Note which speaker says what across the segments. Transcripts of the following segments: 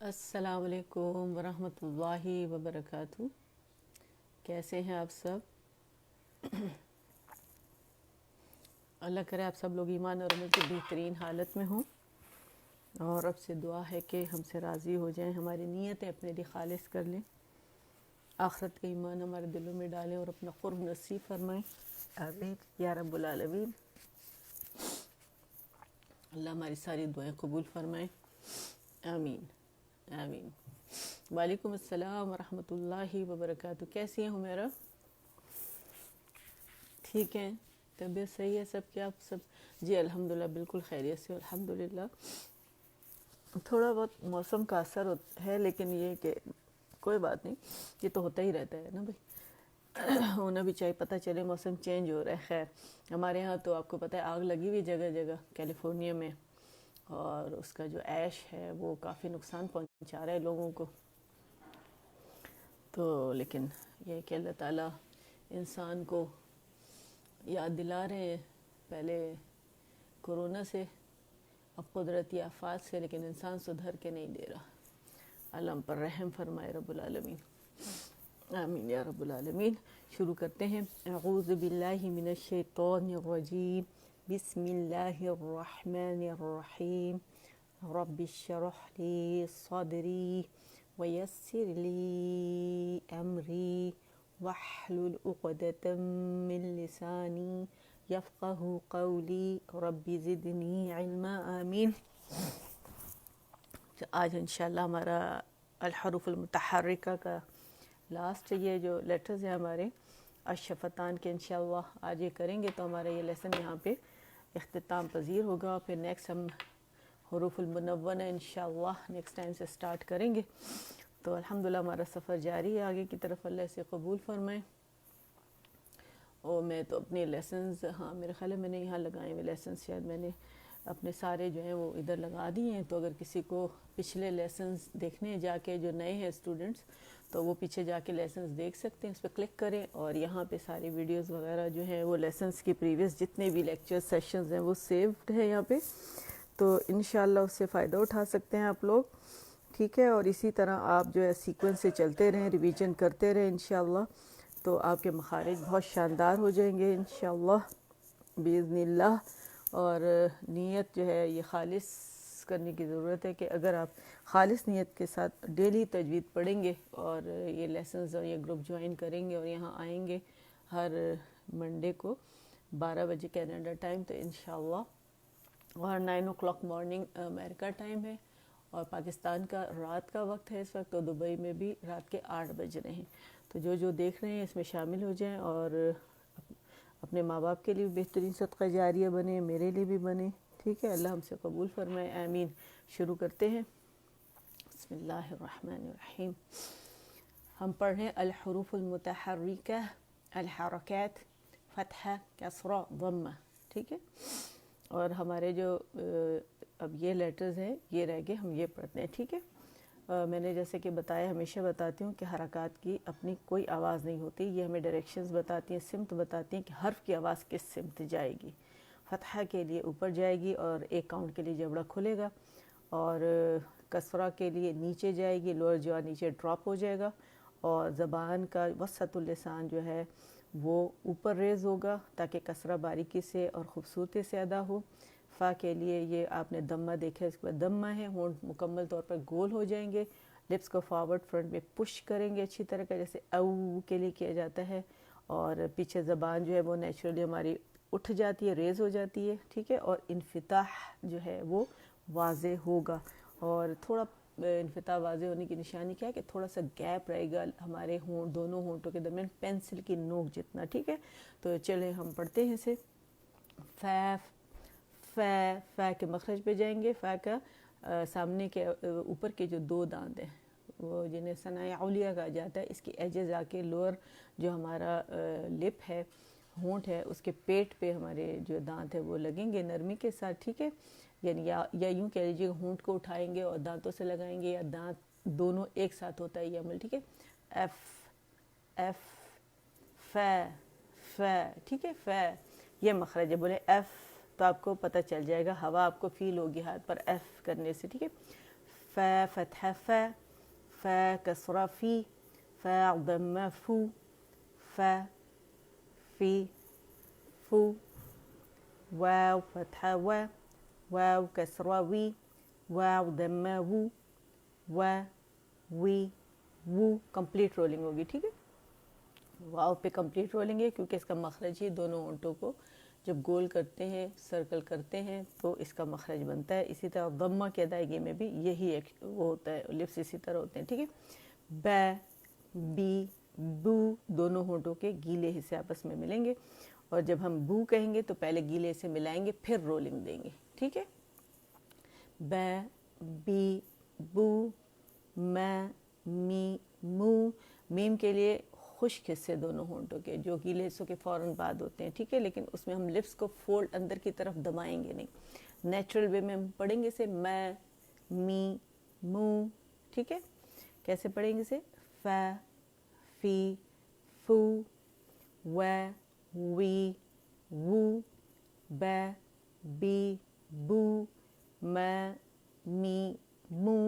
Speaker 1: السلام علیکم ورحمۃ اللہ وبرکاتہ۔ کیسے ہیں آپ سب؟ اللہ کرے آپ سب لوگ ایمان اور عمل کی بہترین حالت میں ہوں، اور رب سے دعا ہے کہ ہم سے راضی ہو جائیں، ہماری نیتیں اپنے لیے خالص کر لیں، آخرت کا ایمان ہمارے دلوں میں ڈالیں اور اپنا قرب نصیب فرمائیں، آمین یا رب العالمین۔ اللہ ہماری ساری دعائیں قبول فرمائیں، آمین آمین۔ وعلیکم السلام ورحمۃ اللہ وبرکاتہ۔ کیسی ہیں حمیرہ؟ ٹھیک ہیں؟ طبیعت صحیح ہے سب کی؟ آپ سب؟ جی الحمدللہ بالکل خیریت سے الحمدللہ۔ تھوڑا بہت موسم کا اثر ہے، لیکن یہ کہ کوئی بات نہیں، یہ تو ہوتا ہی رہتا ہے نا بھائی، ہونا بھی چاہیے، پتہ چلے موسم چینج ہو رہا ہے۔ خیر ہمارے ہاں تو آپ کو پتہ ہے آگ لگی ہوئی جگہ جگہ کیلیفورنیا میں، اور اس کا جو ایش ہے وہ کافی نقصان پہنچا رہا ہے لوگوں کو۔ تو لیکن یہ کہ اللہ تعالیٰ انسان کو یاد دلا رہے ہیں پہلے کورونا سے، اب قدرتی آفات سے، لیکن انسان سدھر کے نہیں دے رہا۔ اللہ ہم پر رحم فرمائے رب العالمین، آمین یا رب العالمین۔ شروع کرتے ہیں۔ اعوذ باللہ من الشیطان الرجیم، بسم اللہ الرحمن الرحیم۔ رب اشرح لی صدری ویسر لی امری واحلل عقدۃ من لسانی یفقہ قولی رب زدنی علما، آمین۔ آج انشاءاللہ ہمارا الحروف المتحرکہ کا لاسٹ یہ جو لیٹرز ہیں ہمارے الشفتان کے، انشاءاللہ آج یہ کریں گے تو ہمارا یہ لیسن یہاں پہ اختتام پذیر ہوگا۔ پھر نیکسٹ ہم حروف المنونہ انشاءاللہ نیکسٹ ٹائم سے سٹارٹ کریں گے۔ تو الحمدللہ ہمارا سفر جاری ہے آگے کی طرف، اللہ سے قبول فرمائے۔ اور میں تو اپنے لیسنز، ہاں میرے خیال ہے میں نے یہاں لگائے ہوئے لیسنز، شاید میں نے اپنے سارے جو ہیں وہ ادھر لگا دیے ہیں، تو اگر کسی کو پچھلے لیسنز دیکھنے ہیں جا کے، جو نئے ہیں اسٹوڈنٹس، تو وہ پیچھے جا کے لیسنز دیکھ سکتے ہیں، اس پہ کلک کریں، اور یہاں پہ ساری ویڈیوز وغیرہ جو ہیں وہ لیسنز کی پریویس جتنے بھی لیکچر سیشنز ہیں وہ سیوڈ ہے یہاں پہ، تو انشاءاللہ اس سے فائدہ اٹھا سکتے ہیں آپ لوگ، ٹھیک ہے۔ اور اسی طرح آپ جو ہے سیکوینس سے چلتے رہیں، ریویژن کرتے رہیں انشاءاللہ، تو آپ کے مخارج بہت شاندار ہو جائیں گے انشاءاللہ باذن اللہ۔ اور نیت جو ہے یہ خالص کرنے کی ضرورت ہے، کہ اگر آپ خالص نیت کے ساتھ ڈیلی تجوید پڑھیں گے اور یہ لیسنز اور یہ گروپ جوائن کریں گے اور یہاں آئیں گے ہر منڈے کو 12 بجے کینیڈا ٹائم، تو انشاءاللہ، اور 9 o'clock مارننگ امریکہ ٹائم ہے، اور پاکستان کا رات کا وقت ہے اس وقت، تو دبئی میں بھی رات کے 8 بج رہے ہیں۔ تو جو دیکھ رہے ہیں اس میں شامل ہو جائیں، اور اپنے ماں باپ کے لیے بھی بہترین صدقہ جاریہ بنے، میرے لیے بھی بنے، ٹھیک ہے۔ اللہ ہم سے قبول فرمائے، آمین۔ شروع کرتے ہیں۔ بسم اللہ الرحمن الرحیم۔ ہم پڑھ رہے ہیں الحروف المتحرکہ، الحرکات، فتحہ، کسرہ، ضمہ، ٹھیک ہے۔ اور ہمارے جو اب یہ لیٹرز ہیں یہ رہ گئے، ہم یہ پڑھتے ہیں، ٹھیک ہے۔ میں نے جیسے کہ بتایا، ہمیشہ بتاتی ہوں کہ حرکات کی اپنی کوئی آواز نہیں ہوتی، یہ ہمیں ڈائریکشنز بتاتی ہیں، سمت بتاتی ہیں کہ حرف کی آواز کس سمت جائے گی۔ فتحہ کے لیے اوپر جائے گی اور ایک کاؤنٹ کے لیے جبڑا کھلے گا، اور کسرہ کے لیے نیچے جائے گی، لوور جو نیچے ڈراپ ہو جائے گا، اور زبان کا وسط اللسان جو ہے وہ اوپر ریز ہوگا تاکہ کسرہ باریکی سے اور خوبصورتی سے ادا ہو۔ فا کے لیے یہ آپ نے دمہ دیکھا، اس کے بعد دمہ ہے، ہونٹ مکمل طور پر گول ہو جائیں گے، لپس کو فارورڈ فرنٹ میں پش کریں گے اچھی طرح کا، جیسے او کے لیے کیا جاتا ہے، اور پیچھے زبان جو ہے وہ نیچرلی ہماری اٹھ جاتی ہے، ریز ہو جاتی ہے، ٹھیک ہے۔ اور انفتاح جو ہے وہ واضح ہوگا، اور تھوڑا انفتاح واضح ہونے کی نشانی کیا ہے کہ تھوڑا سا گیپ رہے گا ہمارے دونوں ہونٹوں کے درمیان، پینسل کی نوک جتنا، ٹھیک ہے۔ تو چلیں ہم پڑھتے ہیں اسے۔ فا کے مخرج پہ جائیں گے۔ فا کا سامنے کے اوپر کے جو 2 دانت ہیں وہ جنہیں ثنایا علیہ کہا جاتا ہے، اس کی ایجز آ کے لوور جو ہمارا لپ ہے، ہونٹ ہے، اس کے پیٹ پہ ہمارے جو دانت ہے وہ لگیں گے نرمی کے ساتھ، ٹھیک ہے۔ یعنی یا یوں کہہ لیجیے ہونٹ کو اٹھائیں گے اور دانتوں سے لگائیں گے، یا دانت دونوں ایک ساتھ ہوتا ہے یہ عمل، ٹھیک ہے۔ ایف ایف فا، ٹھیک ہے۔ فا یہ مخرج ہے، بولے ایف تو آپ کو پتہ چل جائے گا، ہوا آپ کو فیل ہوگی ہاتھ پر ایف کرنے سے، ٹھیک ہے۔ فا فتحة فا، فا كسرة في، فا ضمة فو، فا في فو، واو فتحة و، واو كسرة وی، واو ضمة وو، و وی وو. کمپلیٹ رولنگ ہوگی. ٹھیک ہے، واو پہ کمپلیٹ رولنگ ہے کیونکہ اس کا مخرج ہی دونوں ہونٹوں کو جب گول کرتے ہیں، سرکل کرتے ہیں تو اس کا مخرج بنتا ہے. اسی طرح ضمہ کی ادائیگی میں بھی یہی ایک وہ ہوتا ہے، لپس اسی طرح ہوتے ہیں. ٹھیک ہے، ب بی بو دونوں ہونٹوں کے گیلے حصے آپس میں ملیں گے، اور جب ہم بو کہیں گے تو پہلے گیلے سے ملائیں گے پھر رولنگ دیں گے. ٹھیک ہے، ب بی بو، م می مو. میم کے لیے خشک حصے دونوں ہونٹوں کے جو گیلے حصوں کے فوراً بعد ہوتے ہیں. ٹھیک ہے، لیکن اس میں ہم لپس کو فولڈ اندر کی طرف دبائیں گے نہیں، نیچرل وے میں ہم پڑھیں گے اسے م می مو. ٹھیک ہے، کیسے پڑھیں گے اسے؟ ف فی فو، و وی وو، ب بی بو، م می مو.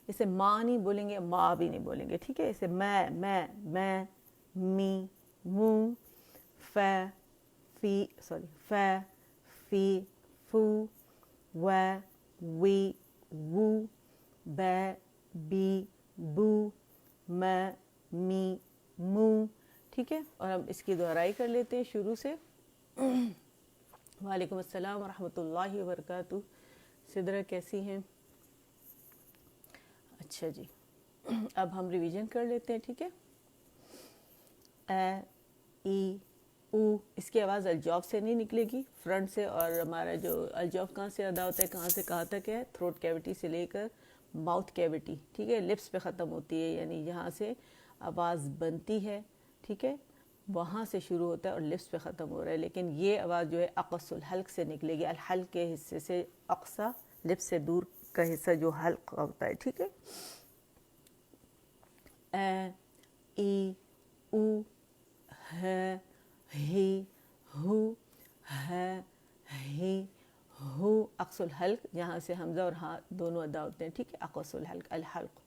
Speaker 1: اسے ماں نہیں بولیں گے، ماں بھی نہیں بولیں گے. ٹھیک ہے، اسے میں می مو، ف فی فو، و وی وو، ب بی بو، م می مو. ٹھیک ہے، اور ہم اس کی دہرائی کر لیتے ہیں شروع سے. وعلیکم السلام ورحمۃ اللہ وبرکاتہ. سدرہ کیسی ہیں؟ اچھا جی، اب ہم ریویژن کر لیتے ہیں. ٹھیک ہے، اے ای او، اس کی آواز الجوف سے نہیں نکلے گی، فرنٹ سے. اور ہمارا جو الجوف کہاں سے ادا ہوتا ہے، کہاں سے کہاں تک ہے؟ تھروٹ کیوٹی سے لے کر ماؤتھ کیوٹی. ٹھیک ہے، لپس پہ ختم ہوتی ہے، یعنی جہاں سے آواز بنتی ہے، ٹھیک ہے، وہاں سے شروع ہوتا ہے اور لپس پہ ختم ہو رہا ہے. لیکن یہ آواز جو ہے اقص الحلق سے نکلے گی، الحلق کے حصے سے، اقصا لپس سے دور کا حصہ جو حلق ہوتا ہے. ٹھیک ہے، اے ای او، ہ ہی ہو، ہ ہی ہو. اقص الحلق جہاں سے حمزہ اور ہاں دونوں ادا ہوتے ہیں. ٹھیک ہے، اقص الحلق، الحلق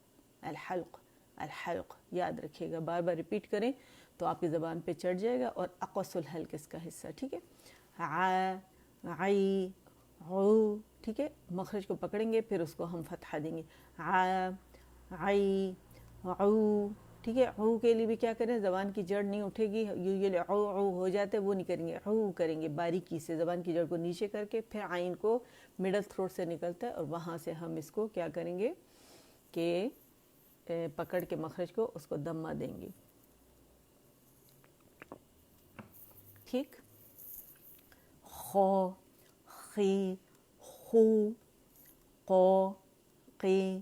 Speaker 1: الحلق الحلق. یاد رکھیے گا، بار بار ریپیٹ کریں تو آپ کی زبان پہ چڑھ جائے گا. اور اقص الحلق اس کا حصہ. ٹھیک ہے، ع عی عو. ٹھیک ہے، مخرج کو پکڑیں گے پھر اس کو ہم فتحہ دیں گے، ع عی عو. ٹھیک ہے، عو کے لیے بھی کیا کریں، زبان کی جڑ نہیں اٹھے گی. یہ عو عو ہو جاتا ہے، وہ نہیں کریں گے، عو کریں گے باریکی سے، زبان کی جڑ کو نیچے کر کے. پھر عین کو مڈل تھروٹ سے نکلتا ہے اور وہاں سے ہم اس کو کیا کریں گے کہ پکڑ کے مخرج کو اس کو دمہ دیں گے. ٹھیک، خو خی خو، قو قی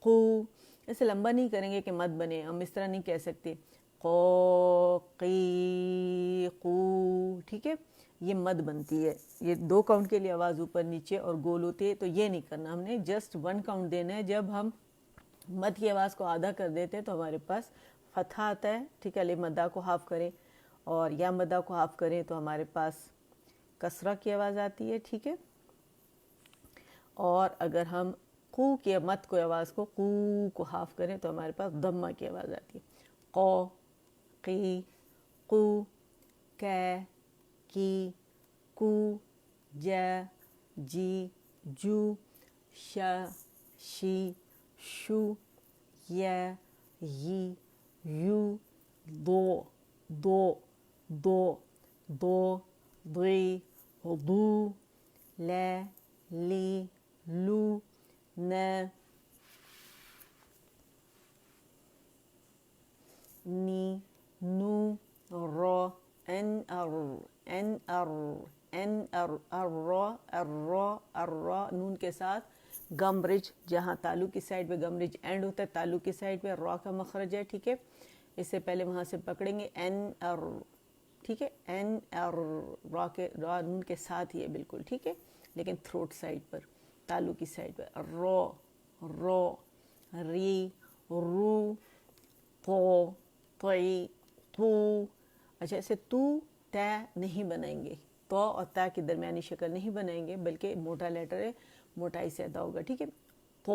Speaker 1: قو. اسے لمبا نہیں کریں گے کہ مد بنے، ہم اس طرح نہیں کہہ سکتے قو قی قو. ٹھیک ہے، یہ مد بنتی ہے. یہ 2 کاؤنٹ کے لیے آواز اوپر نیچے اور گول ہوتی ہے، تو یہ نہیں کرنا. ہم نے جسٹ 1 کاؤنٹ دینا ہے. جب ہم مد کی آواز کو آدھا کر دیتے ہیں تو ہمارے پاس فتحہ آتا ہے. ٹھیک ہے، مدہ کو ہاف کریں اور یا مدہ کو ہاف کریں تو ہمارے پاس کسرہ کی آواز آتی ہے. ٹھیک ہے، اور اگر ہم قو کے مد کو آواز کو قو کو ہاف کریں تو ہمارے پاس ضمہ کی آواز آتی ہے. قو قی قو، کہ کی کو، جا جی جو، شا شی شو، یا یی یو، ضو ضو ضو ضو ضی ضو، لا لی لو، نا نی نو، را ان ار ان ار ان ار الرا الرا الرا. نون کے ساتھ گم برج، جہاں تالو کی سائڈ پہ گم برج اینڈ ہوتا ہے، تالو کی سائڈ پہ را کا مخرج ہے. ٹھیک ہے، اس سے پہلے وہاں سے پکڑیں گے این ار. ٹھیک ہے، این ار، را کے را نون کے ساتھ ہی ہے بالکل. ٹھیک ہے، لیکن تھروٹ سائڈ پر، تالو کی سائڈ پر. رو رو، ری رو، تو طی تو. اچھا، اسے تو تے نہیں بنائیں گے، تو اور تا کی درمیانی شکل نہیں بنائیں گے، بلکہ موٹا لیٹر ہے، موٹائی سے ادا ہوگا. ٹھیک ہے، تو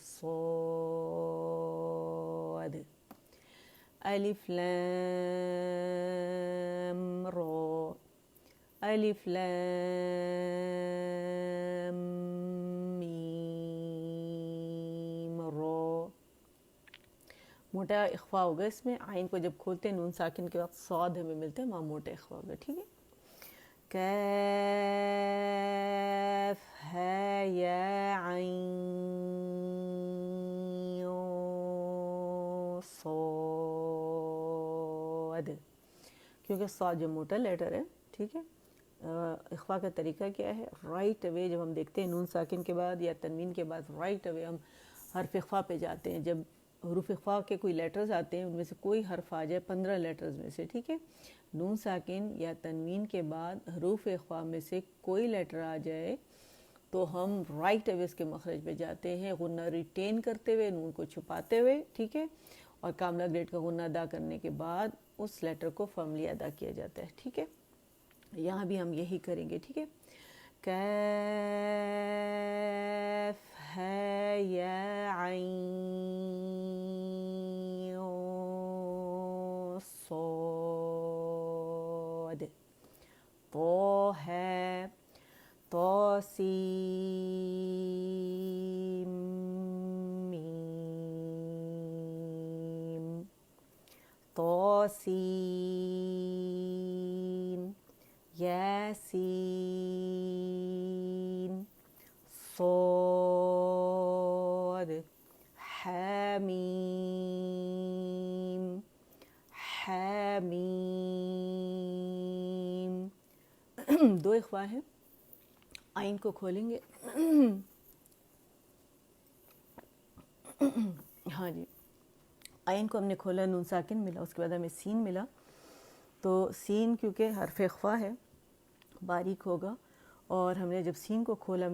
Speaker 1: صاد، ألف لام را، ألف لام ميم را. موٹا اخفا ہوگا اس میں، عین کو جب کھولتے ہیں نون ساکن کے وقت صاد ہمیں ملتا ہے، وہاں موٹا اخفا ہوگا. ٹھیک ہے، کاف ہے یا عین صاد، کیونکہ صاد جو موٹا لیٹر ہے. ٹھیک ہے، اخفا کا طریقہ کیا ہے؟ رائٹ اوے جب ہم دیکھتے ہیں نون ساکن کے بعد یا تنوین کے بعد رائٹ اوے ہم حرف اخفا پہ جاتے ہیں. جب حروف اخفا کے کوئی لیٹرز آتے ہیں ان میں سے کوئی حرف آ جائے 15 لیٹرز میں سے، ٹھیک ہے، نون ساکن یا تنوین کے بعد حروف اخفا میں سے کوئی لیٹر آ جائے تو ہم رائٹ اوے اس کے مخرج پہ جاتے ہیں، غنہ ریٹین کرتے ہوئے، نون کو چھپاتے ہوئے. ٹھیک ہے، اور کاملہ گریڈ کا غنہ ادا کرنے کے بعد اس لیٹر کو فرملی ادا کیا جاتا ہے. ٹھیک ہے، یہاں بھی ہم یہی کریں گے. ٹھیک ہے، کاف ہے یا عین صاد، تو ہے تو سین میم، تو سین یاسین صاد حمیم حمیم. دو اخفا ہیں، آئین کو کھولیں گے. ہاں جی، آئین کو ہم نے کھولا، نون ساکن ملا، اس کے بعد ہمیں سین ملا. تو سین کیونکہ حرف اخفا ہے باریک ہوگا، اور ہم نے جب سین کو کھولا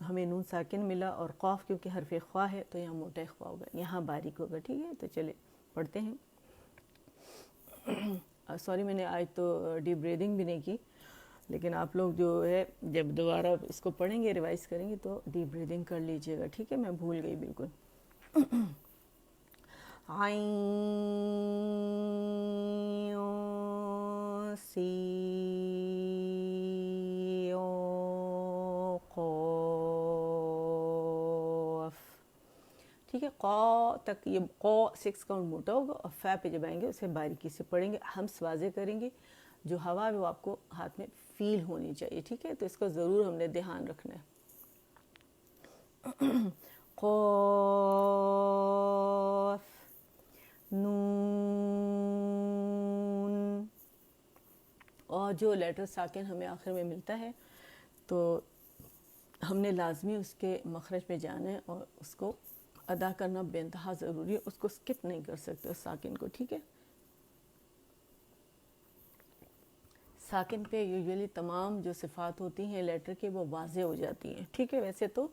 Speaker 1: ہمیں نون ساکن ملا، اور قاف کیونکہ حرف اخفا ہے تو یہاں موٹا اخفا ہوگا، یہاں باریک ہوگا. ٹھیک ہے، تو چلے پڑھتے ہیں. سوری میں نے آج تو ڈیپ بریدنگ بھی نہیں کی، لیکن آپ لوگ جو ہے جب دوبارہ اس کو پڑھیں گے ریوائز کریں گے تو ڈیپ بریدنگ کر لیجئے گا. ٹھیک ہے، میں بھول گئی بالکل. عین سی قاف. ٹھیک ہے، قا تک یہ قا 6 کاؤنٹ موٹا ہوگا، اور فا پہ جب آئیں گے اسے باریکی سے پڑھیں گے، ہمس واضح کریں گے، جو ہوا ہے وہ آپ کو ہاتھ میں فیل ہونی چاہیے، ٹھیک ہے، تو اس کا ضرور ہم نے دھیان رکھنا ہے۔ قاف، نون، اور جو لیٹر ساکن ہمیں آخر میں ملتا ہے تو ہم نے لازمی اس کے مخرج پہ جانا ہے اور اس کو ادا کرنا بے انتہا ضروری ہے، اس کو سکپ نہیں کر سکتے اس ساکن کو، ٹھیک ہے۔ ساکن پہ یوزولی تمام جو صفات ہوتی ہیں لیٹر کے وہ واضح ہو جاتی ہیں، ٹھیک ہے۔ ویسے تو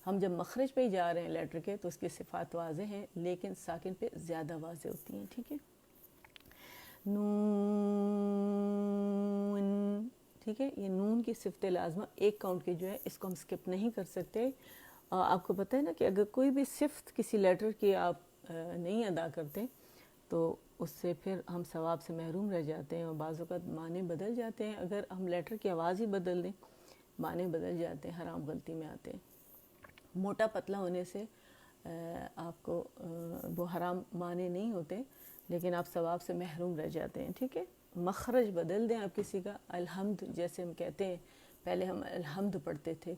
Speaker 1: ہم جب مخرج پہ ہی جا رہے ہیں لیٹر کے تو اس کی صفات واضح ہیں، لیکن ساکن پہ زیادہ واضح ہوتی ہیں، ٹھیک ہے۔ نون، ٹھیک ہے، یہ نون کی صفت لازمہ ایک کاؤنٹ کی جو ہے اس کو ہم سکپ نہیں کر سکتے۔ آپ کو پتہ ہے نا کہ اگر کوئی بھی صفت کسی لیٹر کی آپ نہیں ادا کرتے تو اس سے پھر ہم ثواب سے محروم رہ جاتے ہیں، اور بعض اوقات معنی بدل جاتے ہیں۔ اگر ہم لیٹر کی آواز ہی بدل دیں معنی بدل جاتے ہیں، حرام غلطی میں آتے ہیں۔ موٹا پتلا ہونے سے آپ کو وہ حرام معنی نہیں ہوتے، لیکن آپ ثواب سے محروم رہ جاتے ہیں، ٹھیک ہے۔ مخرج بدل دیں آپ کسی کا، الحمد جیسے ہم کہتے ہیں، پہلے ہم الحمد پڑھتے تھے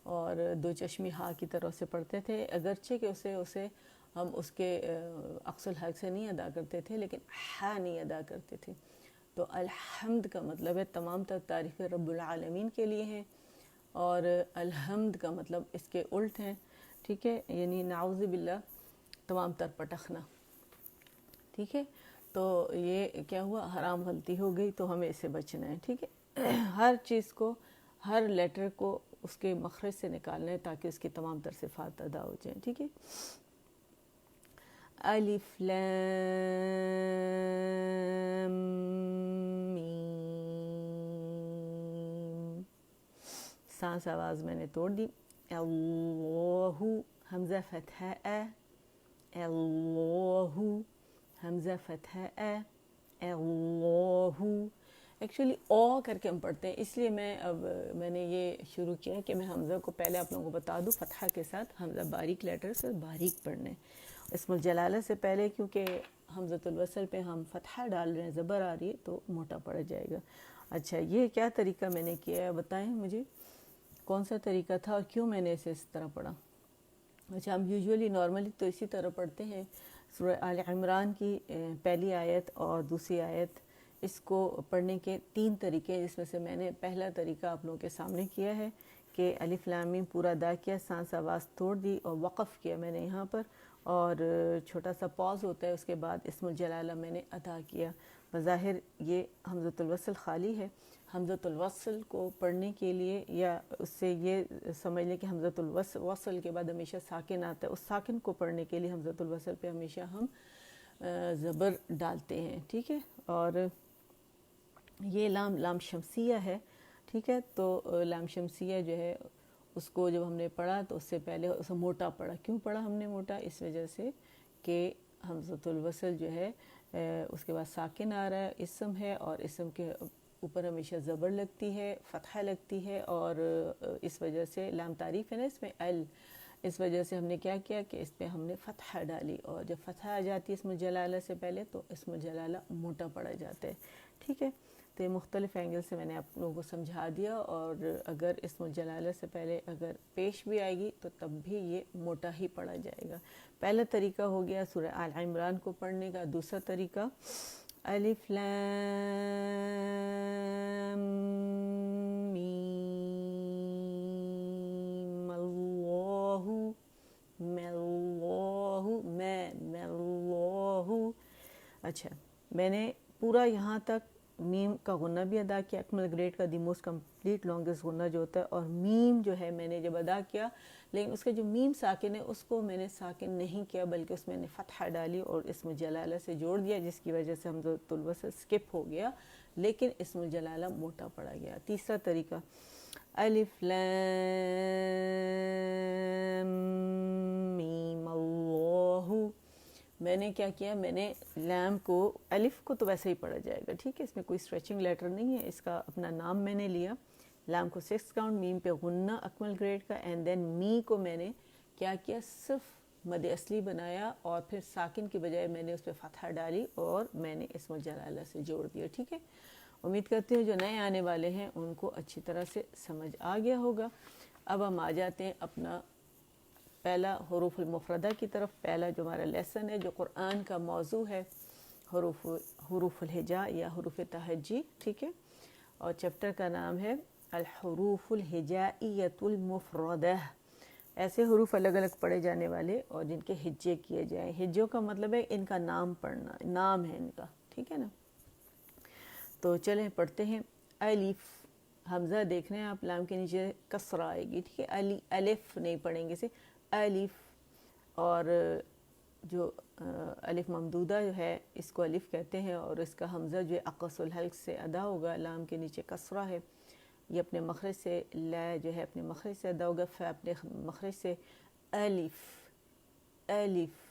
Speaker 1: اور دو چشمی ہا کی طرح سے پڑھتے تھے، اگرچہ کہ اسے ہم اس کے اقصى الحلق سے نہیں ادا کرتے تھے، لیکن ہا نہیں ادا کرتے تھے۔ تو الحمد کا مطلب ہے تمام تر تعریفیں رب العالمین کے لیے ہیں، اور الحمد کا مطلب اس کے الٹ ہیں، ٹھیک ہے، یعنی نعوذ باللہ تمام تر پٹخنا، ٹھیک ہے۔ تو یہ کیا ہوا، حرام غلطی ہو گئی، تو ہمیں اس سے بچنا ہے، ٹھیک ہے۔ ہر چیز کو، ہر لیٹر کو اس کے مخرج سے نکالنا ہے تاکہ اس کی تمام تر صفات ادا ہو جائیں، ٹھیک ہے۔ الف لام میم، سانس آواز میں نے توڑ دی۔ اللہ، حمزہ فتحہ اے، اللہ، حمزہ فتحہ اے، اللہ۔ ایکچولی او کر کے ہم پڑھتے ہیں، اس لیے میں نے یہ شروع کیا کہ میں حمزہ کو پہلے آپ لوگوں کو بتا دوں، فتحہ کے ساتھ حمزہ باریک لیٹر سے باریک پڑھنے، اسم الجلالہ سے پہلے، کیونکہ حمزۃ الوصل پہ ہم فتحہ ڈال رہے ہیں، زبر آ رہی ہے تو موٹا پڑ جائے گا۔ اچھا، یہ کیا طریقہ میں نے کیا ہے بتائیں مجھے، کون سا طریقہ تھا اور کیوں میں نے اسے اس طرح پڑھا؟ اچھا، ہم یوزولی نارملی تو اسی طرح پڑھتے ہیں، سورہ آل عمران کی پہلی آیت اور دوسری آیت، اس کو پڑھنے کے 3 طریقے ہیں، جس میں سے میں نے پہلا طریقہ آپ لوگوں کے سامنے کیا ہے کہ الف لام میم پورا ادا کیا، سانس آواز توڑ دی اور وقف کیا میں نے یہاں پر، اور چھوٹا سا پاز ہوتا ہے، اس کے بعد اسم الجلالہ میں نے ادا کیا۔ بظاہر یہ حمزۃ الوصل خالی ہے، حمزۃ الوصل کو پڑھنے کے لیے، یا اس سے یہ سمجھ لیں کہ حمزۃ الوصل کے بعد ہمیشہ ساکن آتا ہے، اس ساکن کو پڑھنے کے لیے حمزۃ الوصل پہ ہمیشہ ہم زبر ڈالتے ہیں، ٹھیک ہے۔ اور یہ لام شمسیہ ہے، ٹھیک ہے، تو لام شمسیہ جو ہے اس کو جب ہم نے پڑھا تو اس سے پہلے اسے موٹا پڑھا۔ کیوں پڑھا ہم نے موٹا؟ اس وجہ سے کہ حمزۃ الوصل جو ہے اس کے بعد ساکن آ رہا ہے، اسم ہے، اور اسم کے اوپر ہمیشہ زبر لگتی ہے، فتحہ لگتی ہے، اور اس وجہ سے لام تعریف ہے نا اس میں اس وجہ سے ہم نے کیا کیا کہ اس پہ ہم نے فتحہ ڈالی، اور جب فتحہ آ جاتی ہے اسم الجلالہ سے پہلے تو اسم الجلالہ موٹا پڑا جاتا ہے، ٹھیک ہے۔ تو یہ مختلف اینگل سے میں نے آپ لوگوں کو سمجھا دیا، اور اگر اسم الجلالہ سے پہلے اگر پیش بھی آئے گی تو تب بھی یہ موٹا ہی پڑھا جائے گا۔ پہلا طریقہ ہو گیا سورہ آل عمران کو پڑھنے کا۔ دوسرا طریقہ الف لام میم، اللہ، اللہ۔ اچھا، میں نے پورا یہاں تک میم کا غنہ بھی ادا کیا، اکمل گریڈ کا دی موسٹ کمپلیٹ لانگسٹ غنہ جو ہوتا ہے، اور میم جو ہے میں نے جب ادا کیا، لیکن اس کا جو میم ساکن ہے اس کو میں نے ساکن نہیں کیا، بلکہ اس میں نے فتحہ ڈالی اور اسم الجلالہ سے جوڑ دیا، جس کی وجہ سے حمزۃ الوصل سکپ ہو گیا، لیکن اسم الجلالہ موٹا پڑا گیا۔ تیسرا طریقہ الف لام میم، اللہ، میں نے کیا کیا، میں نے لام کو، الف کو تو ویسے ہی پڑھا جائے گا، ٹھیک ہے، اس میں کوئی اسٹریچنگ لیٹر نہیں ہے، اس کا اپنا نام میں نے لیا، لام کو 6 کاؤنٹ، میم پہ غنہ اکمل گریڈ کا، اینڈ دین می کو میں نے کیا کیا، صرف مد اصلی بنایا، اور پھر ساکن کی بجائے میں نے اس پہ فتحہ ڈالی اور میں نے اسم الجلالہ سے جوڑ دیا، ٹھیک ہے۔ امید کرتی ہوں جو نئے آنے والے ہیں ان کو اچھی طرح سے سمجھ آ گیا ہوگا۔ اب ہم آ جاتے ہیں اپنا پہلا حروف المفردہ کی طرف۔ پہلا جو ہمارا لیسن ہے جو قرآن کا موضوع ہے حروف الہجاء یا حروف تہجی، ٹھیک ہے، اور چیپٹر کا نام ہے الحروف الہجائیۃ المفردہ۔ ایسے حروف الگ الگ پڑھے جانے والے اور جن کے ہجے کیے جائیں۔ ہجوں کا مطلب ہے ان کا نام پڑھنا، نام ہے ان کا، ٹھیک ہے نا۔ تو چلیں پڑھتے ہیں۔ الف، حمزہ دیکھ رہے ہیں آپ، لام کے نیچے کسرہ آئے گی، ٹھیک ہے، الف نہیں پڑھیں گے، اسے الف۔ اور جو الف ممدودہ جو ہے اس کو الف کہتے ہیں، اور اس کا حمزہ جو ہے اقص الحلق سے ادا ہوگا، لام کے نیچے کسرہ ہے، یہ اپنے مخرج سے، لا جو ہے اپنے مخرج سے ادا ہوگا، ف اپنے مخرج سے، الف الف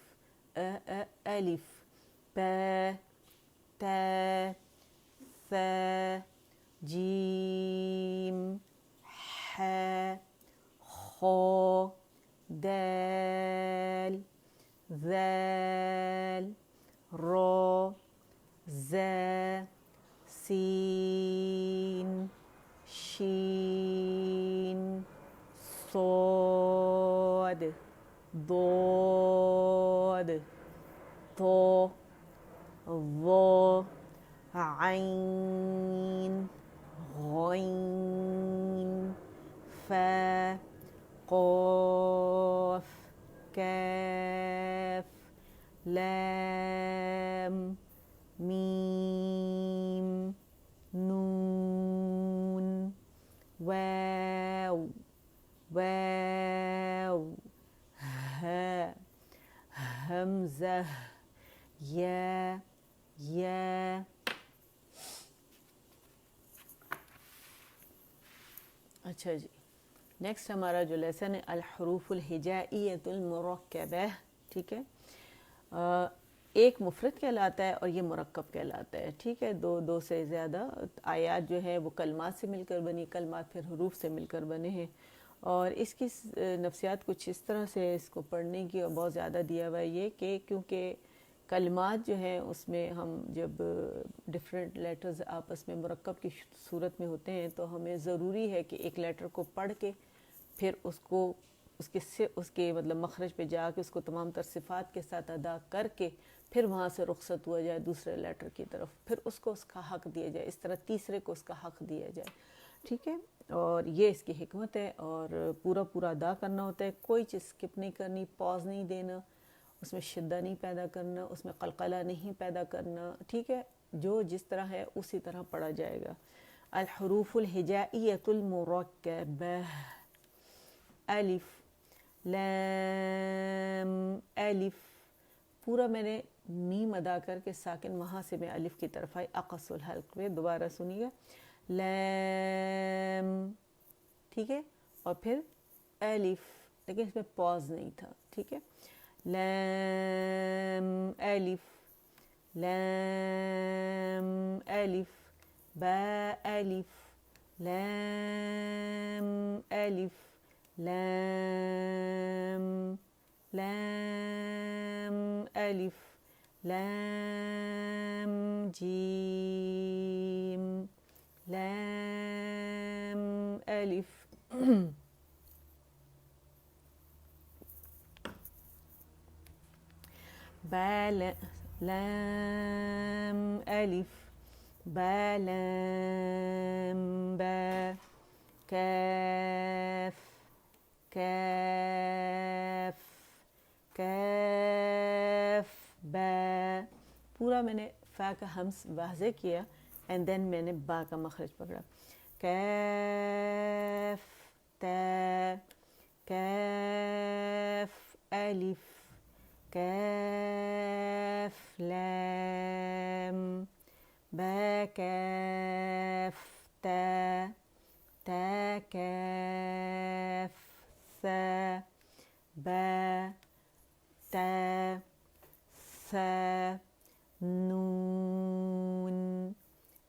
Speaker 1: الف، با تا ثا جیم ح خا دال ذال را زا سین شین صاد ضاد طا ظا عین غین فا قاف کاف لام میم نون واو واو ہا حمزہ یا یا۔ اچھا جی، نیکسٹ ہمارا جو لیسن ہے الحروف الہجائیۃ المرکبہ، ٹھیک ہے، ایک مفرد کہلاتا ہے اور یہ مرکب کہلاتا ہے، ٹھیک ہے۔ دو سے زیادہ آیات جو ہے وہ کلمات سے مل کر بنی، کلمات پھر حروف سے مل کر بنے ہیں، اور اس کی نفسیات کچھ اس طرح سے اس کو پڑھنے کی اور بہت زیادہ دیا ہوا ہے یہ کہ کیونکہ کلمات جو ہیں اس میں ہم جب ڈفرینٹ لیٹرز آپس میں مرکب کی صورت میں ہوتے ہیں تو ہمیں ضروری ہے کہ ایک لیٹر کو پڑھ کے پھر اس کے مطلب مخرج پہ جا کے اس کو تمام تر صفات کے ساتھ ادا کر کے پھر وہاں سے رخصت ہوا جائے دوسرے لیٹر کی طرف، پھر اس کو اس کا حق دیا جائے، اس طرح تیسرے کو اس کا حق دیا جائے، ٹھیک ہے۔ اور یہ اس کی حکمت ہے، اور پورا ادا کرنا ہوتا ہے، کوئی چیز اسکپ نہیں کرنی، پاز نہیں دینا، اس میں شدہ نہیں پیدا کرنا، اس میں قلقلہ نہیں پیدا کرنا، ٹھیک ہے، جو جس طرح ہے اسی طرح پڑھا جائے گا۔ الحروف الہجائیۃ المرکبہ، الف لام الف، پورا میں نے میم ادا کر کے ساکن وہاں سے میں الف کی طرف آئی اقص الحلق میں، دوبارہ سنیے گا، لام، ٹھیک ہے، اور پھر الف، لیکن اس میں پاز نہیں تھا، ٹھیک ہے، لام الف لام الف با الف لام الف لام لام الف لام جیم لام الف با لام الف با لام با کاف کاف کاف با، پورا میں نے فا کا ہمس واضح کیا اینڈ دین میں نے با کا مخرج پکڑا، کاف تا کاف الف کاف لام با کاف تا تا کاف ثا با تا ثا نون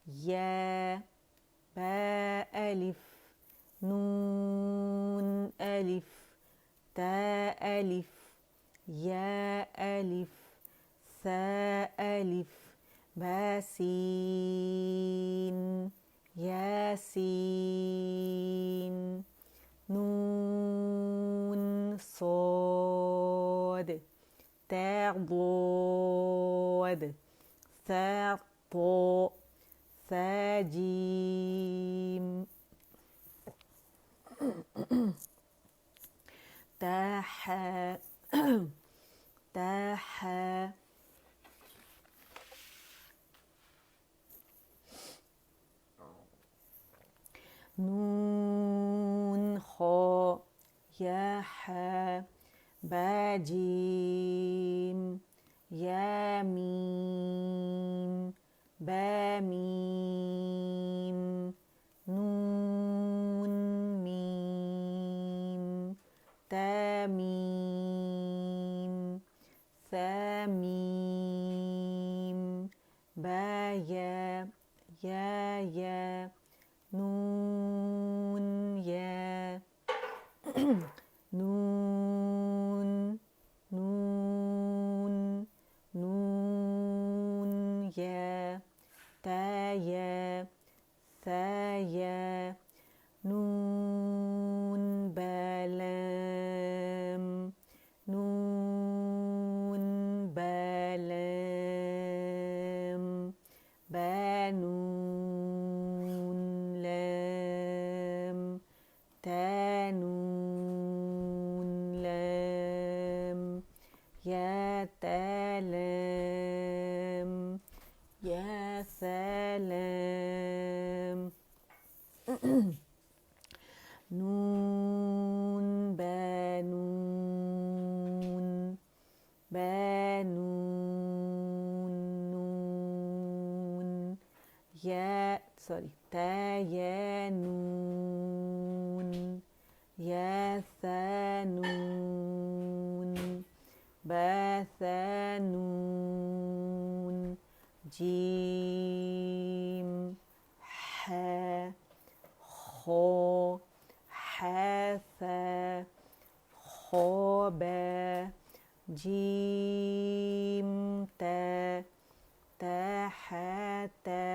Speaker 1: یا با الف نون الف تا الف یا الف ثا الف باسين ياسين نون صاد تاء ضاد ثاء طاء ثاء جيم تاء حاء تاء حاء نون خاء يا حاء با جيم يا ميم با ميم نون ميم تا ميم ثا ميم با يا يا نون يا نون نون نون يا تا يا ثا يا نون بلام نون بلام بانون لام تانون لام يا تلام يا سلام نون بانون بانون نون يا تا يا نون يا ثانون با ثانون جيم حا خو حاثا خوبا جيم تا تحتا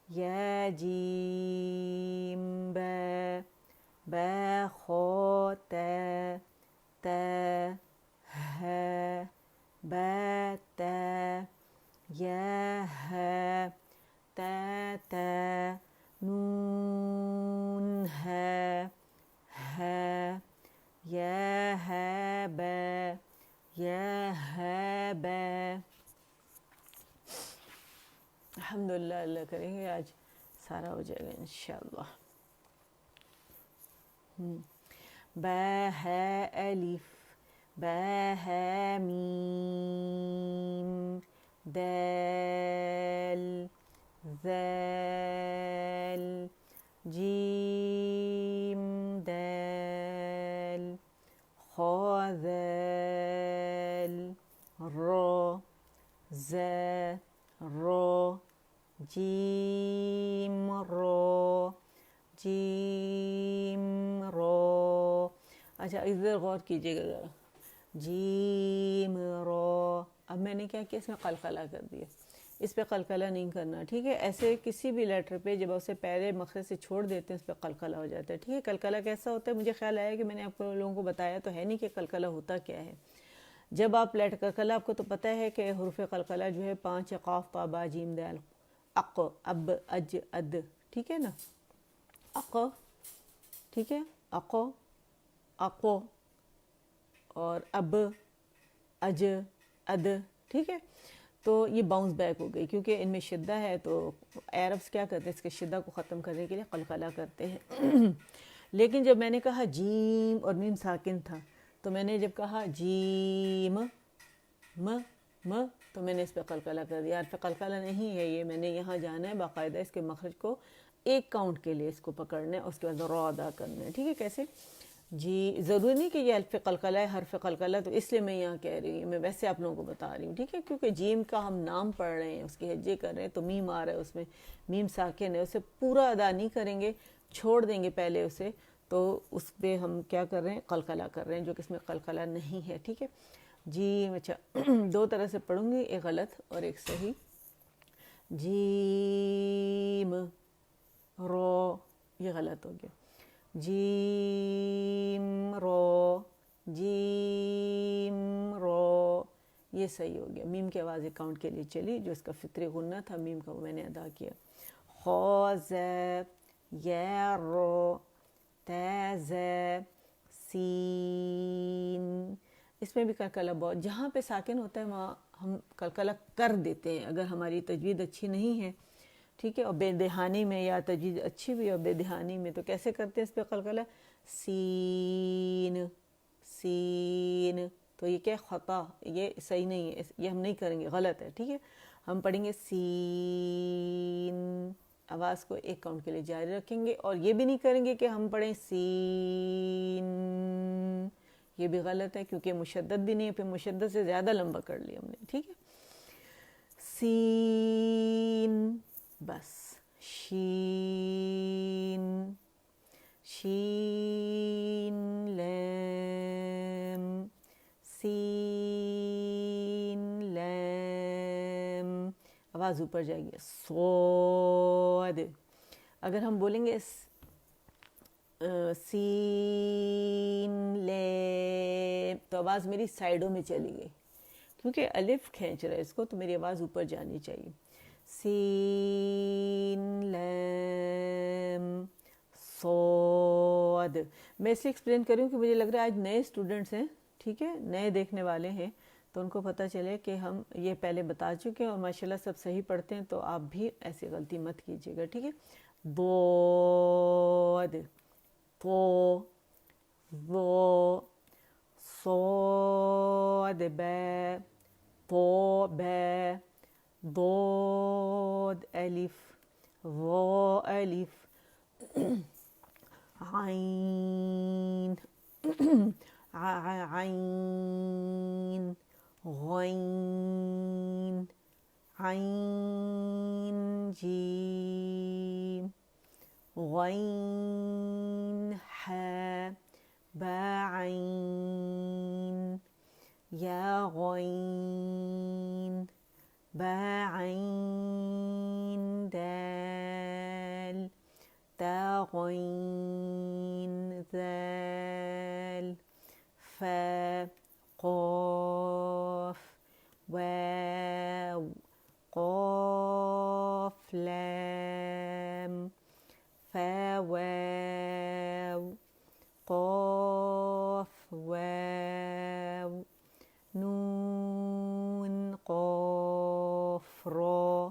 Speaker 1: يا جيم با با خوتا تا ها با تا يا ها تا تا نون ها ها يا هابا يا هابا. الحمدللہ اللہ کریں گے آج سارا ہو جائے گا انشاءاللہ. با ها الف با ها میم دال ذال جيم دال خا ذال را زا را جيم را جيم را. اچھا ادھر غور کیجیے گا ذرا. جیم را. اب میں نے کیا کیا اس میں قلقلہ کر دیا. اس پہ قلقلہ نہیں کرنا ٹھیک ہے. ایسے کسی بھی لیٹر پہ جب اسے پہلے مخرج سے چھوڑ دیتے ہیں اس پہ قلقلہ ہو جاتا ہے ٹھیک ہے. قلقلہ کیسا ہوتا ہے مجھے خیال آیا کہ میں نے آپ کو لوگوں کو بتایا تو ہے نہیں کہ قلقلہ ہوتا کیا ہے. جب آپ لیٹر قلقلہ آپ کو تو پتہ ہے کہ حروف قلقلہ جو ہے 5 قاف طا با جیم دال اق اب اج اد ٹھیک ہے نا. اق ٹھیک ہے اقو اقو اور اب اج اد ٹھیک ہے. تو یہ باؤنس بیک ہو گئی کیونکہ ان میں شدہ ہے تو عربس کیا کرتے ہیں اس کے شدہ کو ختم کرنے کے لیے قلقلہ کرتے ہیں. لیکن جب میں نے کہا جیم اور میم ساکن تھا تو میں نے جب کہا جیم م تو میں نے اس پہ قلقلہ کر دیا. عرف قلقلہ نہیں ہے یہ. میں نے یہاں جانا ہے باقاعدہ اس کے مخرج کو ایک کاؤنٹ کے لیے اس کو پکڑنا ہے اس کے بعد را ادا کرنا ہے ٹھیک ہے. کیسے جی ضروری نہیں کہ یہ الف قلقلہ ہے حرف قلقلہ تو اس لیے میں یہاں کہہ رہی ہوں. میں ویسے آپ لوگوں کو بتا رہی ہوں ٹھیک ہے. کیونکہ جیم کا ہم نام پڑھ رہے ہیں اس کے ہجے کر رہے ہیں تو میم آ رہا ہے اس میں میم ساکن ہے اسے پورا ادا نہیں کریں گے چھوڑ دیں گے پہلے اسے تو اس پہ ہم کیا کر رہے ہیں قلقلہ کر رہے ہیں جو کہ اس میں قلقلہ نہیں ہے ٹھیک ہے. جی اچھا 2 طرح سے پڑھوں گی ایک غلط اور ایک صحیح. جیم رو، یہ غلط ہو گیا، جیم رو، جیم رو، یہ صحیح ہو گیا۔ میم کی آواز اکاؤنٹ کے لیے چلی، جو اس کا فطری غنہ تھا میم کا وہ میں نے ادا کیا۔ خو زے، یہ رو، تے زے، سین، اس میں بھی قلقلہ بہت، جہاں پہ ساکن ہوتا ہے وہاں ہم قلقلہ کر دیتے ہیں اگر ہماری تجوید اچھی نہیں ہے، ٹھیک ہے، اور بے دہانی میں، یا تجوید اچھی بھی اور بے دہانی میں تو کیسے کرتے ہیں اس پہ قلقلہ، سین، سین، تو یہ کیا خطا، یہ صحیح نہیں ہے، یہ ہم نہیں کریں گے، غلط ہے، ٹھیک ہے۔ ہم پڑھیں گے سین، آواز کو ایک کاؤنٹ کے لیے جاری رکھیں گے، اور یہ بھی نہیں کریں گے کہ ہم پڑھیں سین، یہ بھی غلط ہے کیونکہ مشدد بھی نہیں ہے، پھر مشدد سے زیادہ لمبا کر لیا ہم نے، ٹھیک ہے۔ سین، بس، شین، شین لام، سین لام، آواز اوپر جائے گی، صاد، اگر ہم بولیں گے سین لام تو آواز میری سائڈوں میں چلی گئی، کیونکہ الف کھینچ رہا ہے اس کو، تو میری آواز اوپر جانی چاہیے۔ سین لام صاد، میں اس لیے ایکسپلین کر رہی ہوں کہ مجھے لگ رہا ہے آج نئے اسٹوڈنٹس ہیں، ٹھیک ہے، نئے دیکھنے والے ہیں، تو ان کو پتہ چلے کہ ہم یہ پہلے بتا چکے ہیں اور ماشاءاللہ سب صحیح پڑھتے ہیں، تو آپ بھی ایسی غلطی مت کیجیے گا، ٹھیک ہے۔ ضاد، تو، ضو، صاد بے، تو بے، ضاد الف، ظا الف، عین، عین، غین، عین جیم، غین حا، با عین، یا غین، با عین دال، تا غین ذال، فا قاف، واو، قاف لام، فا واو، قاف واو، نون قاف را،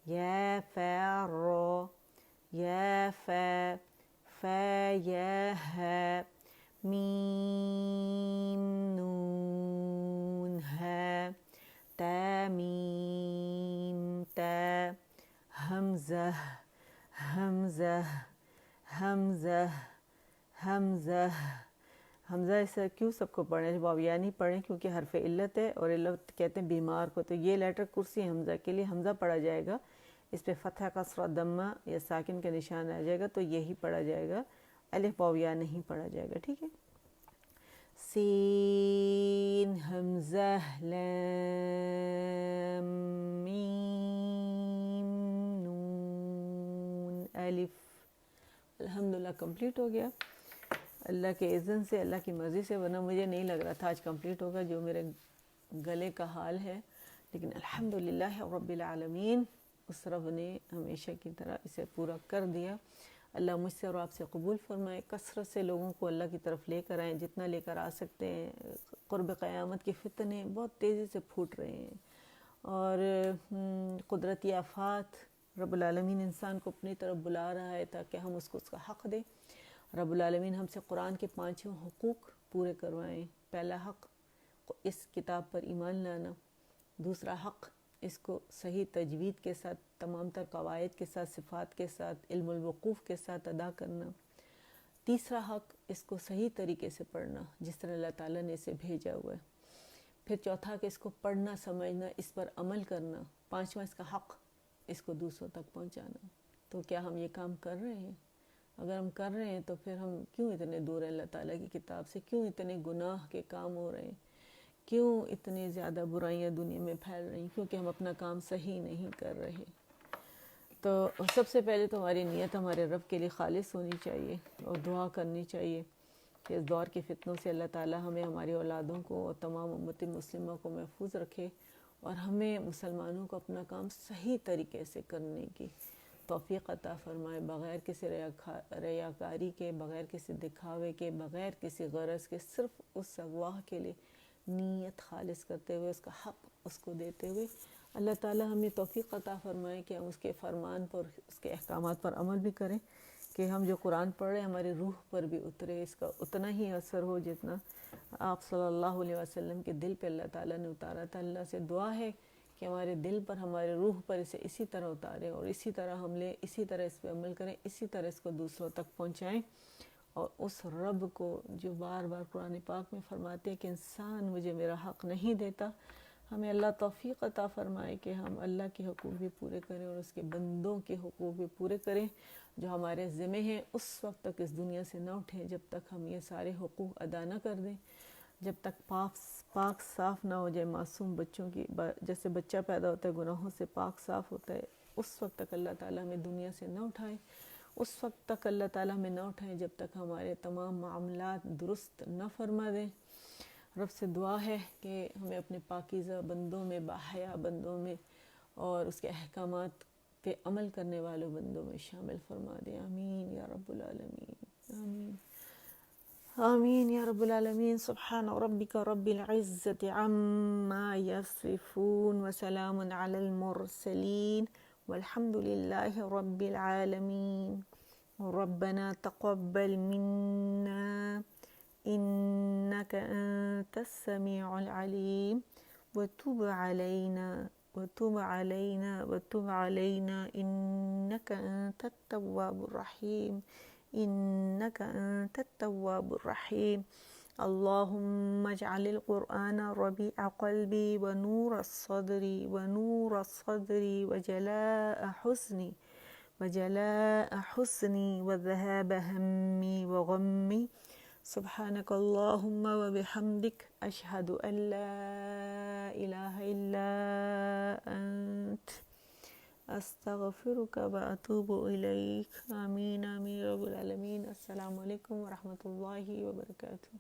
Speaker 1: یا فا را، یا فا، فا یا ها، میم نون ها، تا میم تا، حمزہ، حمزہ، حمزہ، حمزہ، حمزہ ایسا کیوں سب کو پڑھیں، واویہ نہیں پڑھیں کیونکہ حرف علت ہے، اور علت کہتے ہیں بیمار کو، تو یہ لیٹر کرسی حمزہ کے لیے حمزہ پڑھا جائے گا، اس پہ فتحہ کسرہ دمہ یا ساکن کا نشان آ جائے گا تو یہی پڑھا جائے گا، الف واویہ نہیں پڑھا جائے گا، ٹھیک ہے۔ سین، حمزہ، لام، میم، نون، الف، الحمدللہ کمپلیٹ ہو گیا اللہ کے اذن سے، اللہ کی مرضی سے، ورنہ مجھے نہیں لگ رہا تھا آج کمپلیٹ ہوگا، جو میرے گلے کا حال ہے، لیکن الحمدللہ رب العالمین، اس رب نے ہمیشہ کی طرح اسے پورا کر دیا۔ اللہ مجھ سے اور آپ سے قبول فرمائے، کثرت سے لوگوں کو اللہ کی طرف لے کر آئیں، جتنا لے کر آ سکتے ہیں۔ قرب قیامت کے فتنے بہت تیزی سے پھوٹ رہے ہیں، اور قدرتی آفات، رب العالمین انسان کو اپنی طرف بلا رہا ہے تاکہ ہم اس کو اس کا حق دیں۔ رب العالمین ہم سے قرآن کے 5 حقوق پورے کروائیں۔ پہلا حق اس کتاب پر ایمان لانا، دوسرا حق اس کو صحیح تجوید کے ساتھ، تمام تر قواعد کے ساتھ، صفات کے ساتھ، علم الوقوف کے ساتھ ادا کرنا، تیسرا حق اس کو صحیح طریقے سے پڑھنا جس طرح اللہ تعالیٰ نے اسے بھیجا ہوا ہے، پھر چوتھا کہ اس کو پڑھنا، سمجھنا، اس پر عمل کرنا، پانچواں اس کا حق اس کو دوسروں تک پہنچانا۔ تو کیا ہم یہ کام کر رہے ہیں؟ اگر ہم کر رہے ہیں تو پھر ہم کیوں اتنے دور ہیں اللہ تعالیٰ کی کتاب سے، کیوں اتنے گناہ کے کام ہو رہے ہیں، کیوں اتنی زیادہ برائیاں دنیا میں پھیل رہی ہیں؟ کیونکہ ہم اپنا کام صحیح نہیں کر رہے۔ تو سب سے پہلے تو ہماری نیت ہمارے رب کے لیے خالص ہونی چاہیے اور دعا کرنی چاہیے کہ اس دور کے فتنوں سے اللہ تعالی ہمیں، ہماری اولادوں کو اور تمام امت مسلمہ کو محفوظ رکھے، اور ہمیں مسلمانوں کو اپنا کام صحیح طریقے سے کرنے کی توفیق عطا فرمائے، بغیر کسی ریاکاری کے، بغیر کسی دکھاوے کے، بغیر کسی غرض کے، صرف اس اللہ کے لیے نیت خالص کرتے ہوئے، اس کا حق اس کو دیتے ہوئے اللہ تعالی ہمیں توفیق عطا فرمائے کہ ہم اس کے فرمان پر، اس کے احکامات پر عمل بھی کریں، کہ ہم جو قرآن پڑھ رہے ہیں ہماری روح پر بھی اترے، اس کا اتنا ہی اثر ہو جتنا آپ صلی اللہ علیہ وسلم کے دل پہ اللہ تعالیٰ نے اتارا تھا۔ اللہ سے دعا ہے کہ ہمارے دل پر، ہمارے روح پر اسے اسی طرح اتارے، اور اسی طرح ہم لیں، اسی طرح اس پہ عمل کریں، اسی طرح اس کو دوسروں تک پہنچائیں، اور اس رب کو جو بار بار قرآن پاک میں فرماتے ہیں کہ انسان مجھے میرا حق نہیں دیتا، ہمیں اللہ توفیق عطا فرمائے کہ ہم اللہ کے حقوق بھی پورے کریں اور اس کے بندوں کے حقوق بھی پورے کریں جو ہمارے ذمہ ہیں، اس وقت تک اس دنیا سے نہ اٹھیں جب تک ہم یہ سارے حقوق ادا نہ کر دیں، جب تک پاک صاف نہ ہو جائے معصوم بچوں کی، جیسے بچہ پیدا ہوتا ہے گناہوں سے پاک صاف ہوتا ہے، اس وقت تک اللہ تعالیٰ ہمیں دنیا سے نہ اٹھائے، اس وقت تک اللہ تعالیٰ ہمیں نہ اٹھائیں جب تک ہمارے تمام معاملات درست نہ فرما دیں۔ رب سے دعا ہے کہ ہمیں اپنے پاکیزہ بندوں میں، باحیا بندوں میں، اور اس کے احکامات پہ عمل کرنے والوں بندوں میں شامل فرما دیں، آمین یا رب العالمین، آمین آمین یا رب العالمین۔ سبحان ربک رب العزت عما یصفون وسلام علی المرسلین والحمد للہ رب العالمین۔ ربنا تقبل منا إنك أنت السميع العليم وتب علينا إنك أنت التواب الرحيم، إنك أنت التواب الرحيم۔ اللهم اجعل القرآن ربيع قلبي ونور الصدر وجلاء حزني وذهاب همي وغمي۔ سبحانك اللهم وبحمدك أشهد أن لا إله إلا أنت أستغفرك وأتوب إليك، آمين آمين رب العالمين۔ السلام علیکم ورحمۃ اللہ وبرکاتہ۔